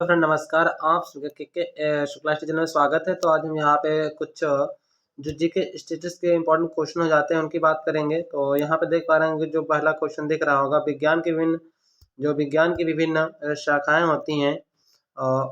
तो फ्रेंड नमस्कार, आप शुक्ला चैनल में स्वागत है। तो आज हम यहाँ पे कुछ जो जीके स्टेटस के इंपॉर्टेंट क्वेश्चन हो जाते हैं उनकी बात करेंगे। तो यहाँ पे देख पा रहे हैं कि जो पहला क्वेश्चन दिख रहा होगा, विज्ञान की विभिन्न शाखाएं होती हैं,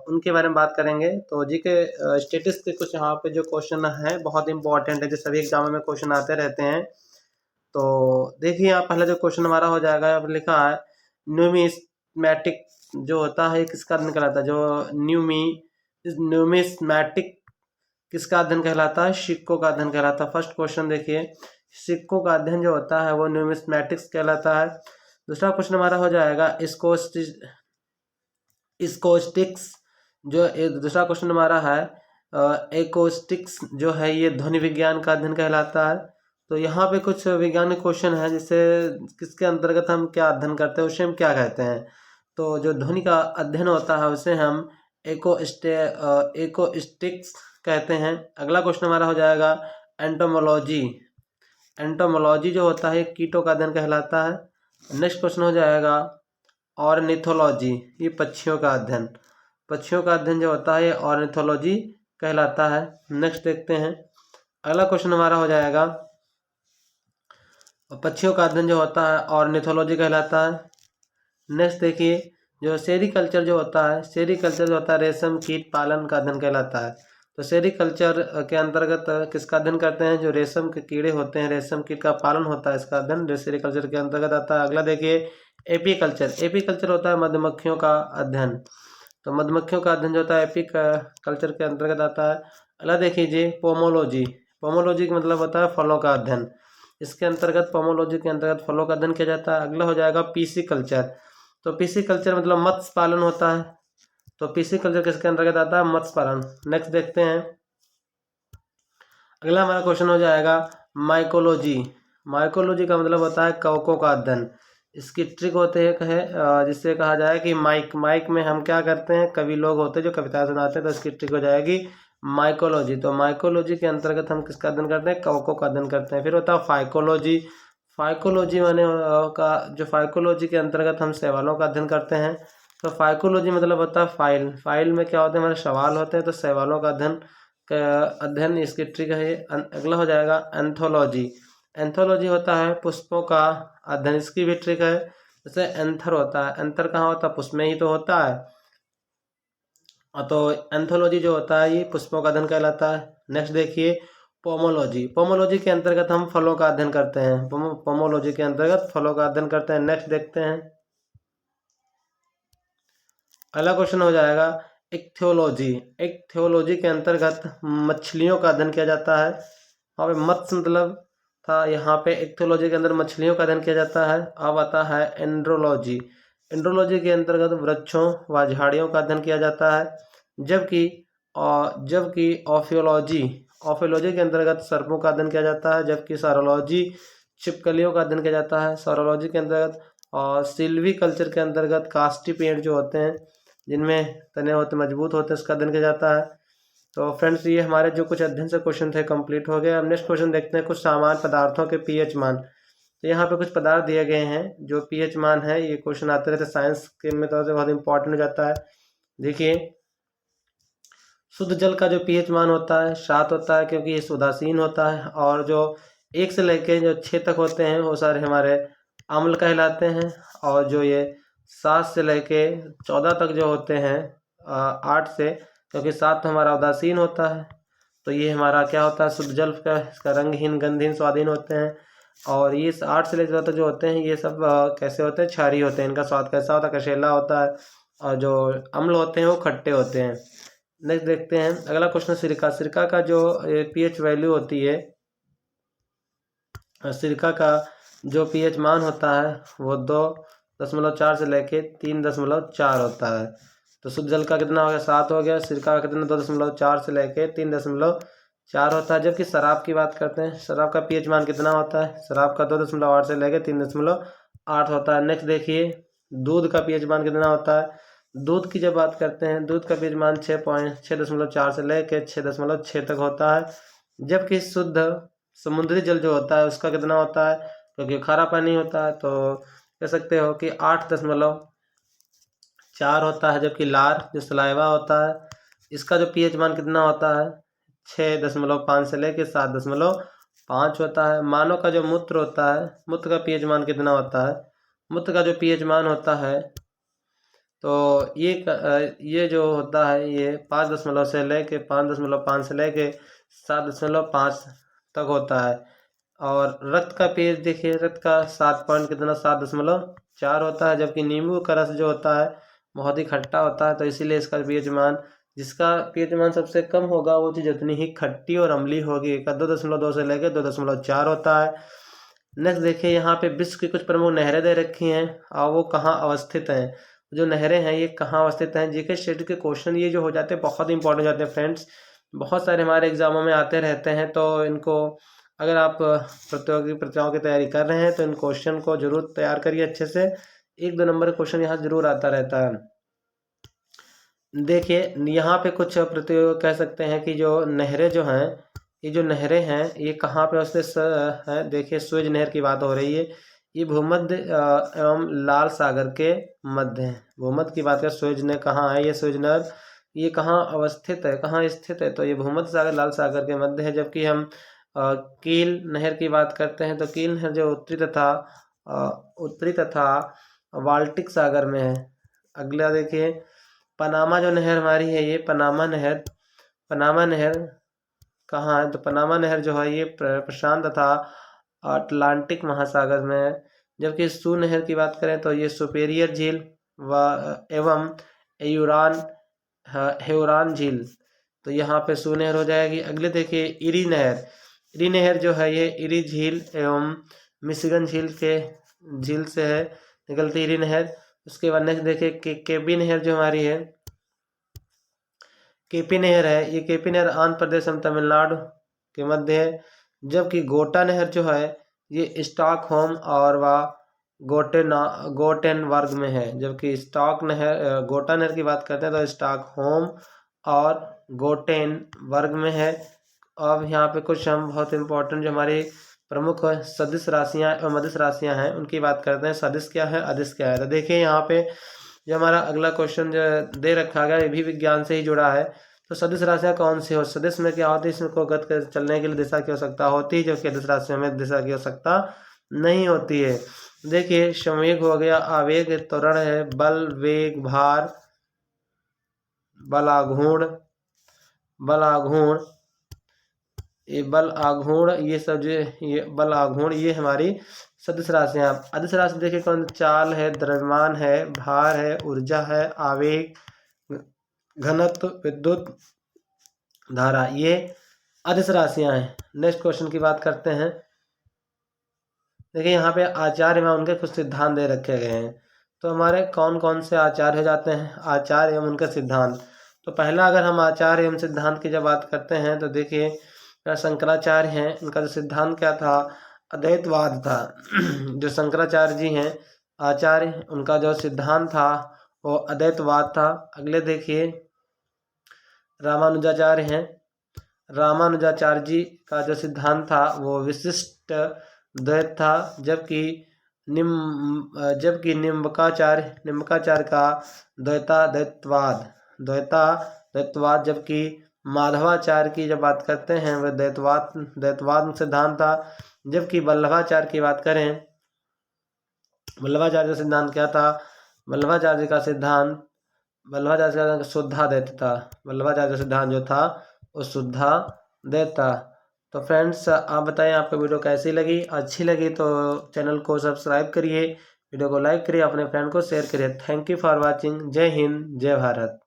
उनके बारे में बात करेंगे। तो जीके स्टेटस के कुछ यहाँ पे जो क्वेश्चन है बहुत इंपॉर्टेंट है, जो सभी एग्जामों में क्वेश्चन आते रहते हैं। तो देखिए यहाँ पहला जो क्वेश्चन हमारा हो जाएगा, यहाँ पे लिखा है न्यूमिस्मैटिक जो होता है किसका अध्ययन कहलाता है। जो न्यूमिस्मैटिक किसका अध्ययन कहलाता है? सिक्कों का अध्ययन कहलाता है। फर्स्ट क्वेश्चन देखिए, सिक्कों का अध्ययन जो होता है वो न्यूमिस्मैटिक्स कहलाता है। दूसरा क्वेश्चन हमारा हो जाएगा इकोस्टिक्स। जो दूसरा क्वेश्चन हमारा है एकोस्टिक्स जो है ये ध्वनि विज्ञान का अध्ययन कहलाता है। तो यहाँ पे कुछ वैज्ञानिक क्वेश्चन है, जिससे किसके अंतर्गत हम क्या अध्ययन करते हैं, उसे हम क्या कहते हैं। तो जो ध्वनि का अध्ययन होता है उसे हम एकोस्टिक्स कहते हैं। अगला क्वेश्चन हमारा हो जाएगा एंटोमोलॉजी। एंटोमोलॉजी जो होता है कीटों का अध्ययन कहलाता है। नेक्स्ट क्वेश्चन हो जाएगा ऑर्निथोलॉजी, ये पक्षियों का अध्ययन। पक्षियों का अध्ययन जो होता है ऑर्निथोलॉजी कहलाता है। नेक्स्ट देखते हैं, अगला क्वेश्चन हमारा हो जाएगा पक्षियों का अध्ययन जो होता है ऑर्निथोलॉजी कहलाता है। नेक्स्ट देखिए, जो सेरीकल्चर जो होता है रेशम कीट पालन का अध्ययन कहलाता है। तो सेरीकल्चर के अंतर्गत किसका अध्ययन करते हैं? जो रेशम के कीड़े होते हैं, रेशम कीट का पालन होता है, इसका अध्ययन सेरीकल्चर के अंतर्गत आता है। अगला देखिए एपीकल्चर होता है मधुमक्खियों का अध्ययन। तो मधुमक्खियों का अध्ययन जो होता है एपीकल्चर के अंतर्गत आता है। अगला देखिए पोमोलॉजी का मतलब होता है फलों का अध्ययन। इसके अंतर्गत पोमोलॉजी के अंतर्गत फलों का अध्ययन किया जाता है। अगला हो जाएगा पीसी कल्चर। तो पीसी कल्चर मतलब मत्स्य पालन होता है। तो पीसी कल्चर किसके अंतर्गत आता है? मत्स्य पालन। नेक्स्ट देखते हैं, अगला हमारा क्वेश्चन हो जाएगा माइकोलॉजी। माइकोलॉजी का मतलब होता है कवकों का अध्ययन। इसकी ट्रिक होते है जिससे कहा जाए कि माइक में हम क्या करते हैं, कवि लोग होते हैं जो कविता सुनाते हैं, तो इसकी ट्रिक हो जाएगी माइकोलॉजी। तो माइकोलॉजी के अंतर्गत हम किसका अध्ययन करते हैं? कवकों का अध्ययन करते हैं। फिर होता है फाइकोलॉजी। फाइकोलॉजी के अंतर्गत हम शैवालों का अध्ययन करते हैं। तो फाइकोलॉजी मतलब होता है फाइल में क्या होते हैं, हमारे सवाल होते हैं, तो शैवालों का अध्ययन इसकी ट्रिक है। अगला हो जाएगा एंथोलॉजी। एंथोलॉजी होता है पुष्पों का अध्ययन, इसकी भी ट्रिक है। जैसे एंथर होता है, एंथर कहाँ होता है? पुष्प में ही तो होता है। तो एंथोलॉजी जो होता है ये पुष्पों का अध्ययन कहलाता है। नेक्स्ट देखिए पोमोलॉजी के अंतर्गत हम फलों का अध्ययन करते हैं। पोमोलॉजी के अंतर्गत फलों का अध्ययन करते हैं। नेक्स्ट देखते हैं, अगला क्वेश्चन हो जाएगा इक्थियोलॉजी के अंतर्गत मछलियों का अध्ययन किया जाता है। वहाँ पे मत्स्य मतलब था, यहाँ पे इक्थियोलॉजी के अंदर मछलियों का अध्ययन किया जाता है। अब आता है एंड्रोलॉजी के अंतर्गत वृक्षों व झाड़ियों का अध्ययन किया जाता है। जबकि ऑफियोलॉजी के अंतर्गत सर्पों का अध्ययन किया जाता है। जबकि सारोलॉजी छिपकलियों का अध्ययन किया जाता है सारोलॉजी के अंतर्गत। और सिल्वी कल्चर के अंतर्गत काष्ठी पेड़ जो होते हैं जिनमें तने होते मजबूत होते हैं, उसका अध्ययन किया जाता है। तो फ्रेंड्स ये हमारे जो कुछ अध्ययन से क्वेश्चन थे कंप्लीट हो गए। अब नेक्स्ट क्वेश्चन देखते हैं, कुछ सामान्य पदार्थों के पीएच मान। तो यहाँ पे कुछ पदार्थ दिए गए हैं जो पीएच मान है, ये क्वेश्चन आते रहते साइंस के में, तो बहुत इंपॉर्टेंट हो जाता है। देखिए शुद्ध जल का जो पीएच मान होता है 7 होता है, क्योंकि ये उदासीन होता है। और जो 1 से लेके जो 6 तक होते हैं वो सारे हमारे अम्ल कहलाते हैं। और जो ये 7 से लेके 14 तक जो होते हैं 8 से, क्योंकि 7 हमारा उदासीन होता है, तो ये हमारा क्या होता है? शुद्ध जल का, इसका रंगहीन गंधहीन स्वादहीन होते हैं। और ये 8 से लेकर 14 तक जो होते हैं ये सब कैसे होते हैं? क्षारीय होते हैं। इनका स्वाद कैसा होता है? कषेला होता है। और जो अम्ल होते हैं वो खट्टे होते हैं। नेक्स्ट देखते हैं, अगला क्वेश्चन सिरका का जो पीएच वैल्यू होती है, सिरका का जो पीएच मान होता है वो 2.4 से लेके 3.4 होता है। तो शुद्ध जल का कितना हो गया? 7 हो गया। सिरका का कितना? 2.4 से लेके 3.4 होता है। जबकि शराब की बात करते हैं, शराब का पीएच मान कितना होता है? शराब का 2.8 से लेके 3.8 होता है। नेक्स्ट देखिए दूध का पीएच मान कितना होता है? दूध की जब बात करते हैं, दूध का पीएच मान 6.4 से लेके 6.6 तक होता है। जबकि शुद्ध समुद्री जल जो होता है उसका कितना होता है? क्योंकि खारा पानी होता है, तो कह सकते हो कि 4 होता है, जबकि लार जो सलाइवा होता है इसका जो पीएच मान कितना होता है 6.5 से लेके 7.5 होता है। मानव का जो मूत्र होता है, मूत्र का पीएच मान कितना होता है, मूत्र का जो पीएच मान होता है तो ये जो होता है ये 5 से लेके 5.5 से लेके 7.5 तक होता है। और रक्त का पीएच देखिए, रक्त का 7.4 होता है, जबकि नींबू का रस जो होता है बहुत ही खट्टा होता है, तो इसीलिए इसका पीएच मान, जिसका पीएच मान सबसे कम होगा वो चीज़ जितनी ही खट्टी और अम्ली होगी, 2.2 से लेकर 2.4 होता है। नेक्स्ट देखिए, यहाँ पे विश्व की कुछ प्रमुख नहरें दे रखी हैं और वो कहाँ अवस्थित हैं। जो नहरें हैं ये कहाँ अवस्थित हैं, जीके स्टेट के क्वेश्चन ये जो हो जाते हैं बहुत इंपॉर्टेंट हो जाते हैं फ्रेंड्स, बहुत सारे हमारे एग्जामों में आते रहते हैं। तो इनको अगर आप प्रतियोगी परीक्षाओं की तैयारी कर रहे हैं तो इन क्वेश्चन को जरूर तैयार करिए अच्छे से, 1-2 नंबर का क्वेश्चन यहाँ जरूर आता रहता है। देखिए यहाँ पे कुछ प्रतियोगी कह सकते हैं कि जो नहरें जो हैं, ये जो नहरें हैं ये कहाँ पे अवस्थित है। देखिए सुएज नहर की बात हो रही है, ये भूमध्य एवं लाल सागर के मध्य है। भूमध्य की बात करें, सुएज नहर कहाँ है, ये सुएज नहर ये कहाँ अवस्थित है, कहाँ स्थित है, तो ये भूमध्य सागर लाल सागर के मध्य है। जबकि हम कील नहर की बात करते हैं तो कील नहर जो उत्तरी तथा बाल्टिक सागर में है। अगला देखिए, पनामा जो नहर हमारी है, ये पनामा नहर कहाँ है, तो पनामा नहर जो है ये प्रशांत तथा अटलांटिक महासागर में है। जबकि सू नहर की बात करें तो ये सुपेरियर झील व एवं हेउरान झील, तो यहाँ पे सू नहर हो जाएगी। अगले देखिए, इरी नहर जो है ये इरी झील एवं मिशिगन झील से है निकलती इरी नहर। उसके बाद नेक्स्ट देखिए, केपी नहर जो हमारी है, केपी नहर है, ये केपी नहर आंध्र प्रदेश एवं तमिलनाडु के मध्य है। जबकि गोटा नहर जो है ये स्टॉकहोम और व गोटेनवर्ग में है। जबकि गोटा नहर की बात करते हैं तो स्टॉकहोम और गोटेनवर्ग में है। अब यहाँ पे कुछ हम बहुत इंपॉर्टेंट जो हमारी प्रमुख सदिश राशियाँ एवं अदिश राशियाँ हैं उनकी बात करते हैं। सदिश क्या है, अदिश क्या है, तो देखिए यहाँ पे जो हमारा अगला क्वेश्चन जो दे रखा गया ये भी विज्ञान से ही जुड़ा है। तो सदिश राशियाँ कौन सी हो, सदिश में क्या होती है, इसको गत कर चलने के लिए दिशा की आवश्यकता होती है, जबकि अदिश राशियों में दिशा की आवश्यकता नहीं होती है। देखिए संवेग हो गया, आवेग त्वरण है, बल वेग भार बल आघूर्ण ये सब जो ये बल आघूर्ण ये हमारी सदिश राशियाँ। अदिश राशि देखिए कौन, चाल है, द्रव्यमान है, भार है, ऊर्जा है, आवेग, घनत्व, विद्युत धारा, ये अदिश राशियाँ हैं। नेक्स्ट क्वेश्चन की बात करते हैं। देखिए यहाँ पे आचार्य एवं उनके कुछ सिद्धांत दे रखे गए हैं। तो हमारे कौन कौन से आचार्य हो जाते हैं, आचार्य एवं उनका सिद्धांत। तो पहला अगर हम आचार्य एवं सिद्धांत की जब बात करते हैं तो देखिए शंकराचार्य हैं, इनका जो सिद्धांत क्या था, अद्वैतवाद था। जो शंकराचार्य जी हैं आचार्य, उनका जो सिद्धांत था वो अद्वैतवाद था। अगले देखिए रामानुजाचार्य हैं, रामानुजाचार्य जी का जो सिद्धांत था वो विशिष्ट द्वैत था। जबकि निम्बकाचार्य का द्वैतवाद, जबकि माधवाचार्य की जब बात करते हैं वह द्वैतवाद सिद्धांत था। जबकि वल्लभाचार्य की बात करें, वल्लभाचार्य का सिद्धांत क्या था, वल्लभाचार्य का सिद्धांत शुद्धाद्वैत था। वल्लभाचार्य का सिद्धांत जो था वो शुद्धाद्वैत था। तो फ्रेंड्स आप बताएं आपको वीडियो कैसी लगी, अच्छी लगी तो चैनल को सब्सक्राइब करिए, वीडियो को लाइक करिए, अपने फ्रेंड को शेयर करिए। Thank you for watching. जय हिंद, जय भारत।